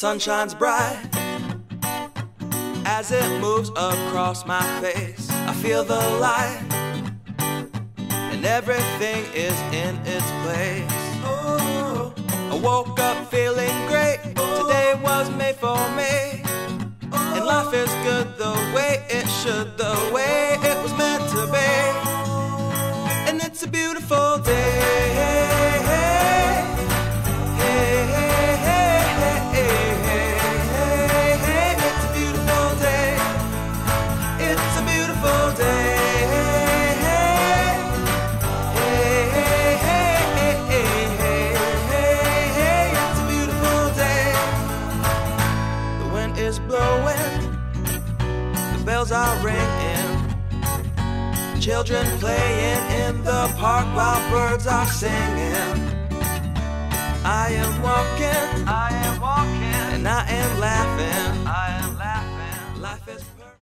sun shines bright as it moves across my face. I feel the light and everything is in its place. Oh, I woke up feeling great. Today was made for me, and life is good the way it should, the way it was meant to be. And it's a beautiful day. It's a beautiful day. It's a beautiful day. It's a beautiful day. The wind is blowing, the bells are ringing, children playing in the park while birds are singing.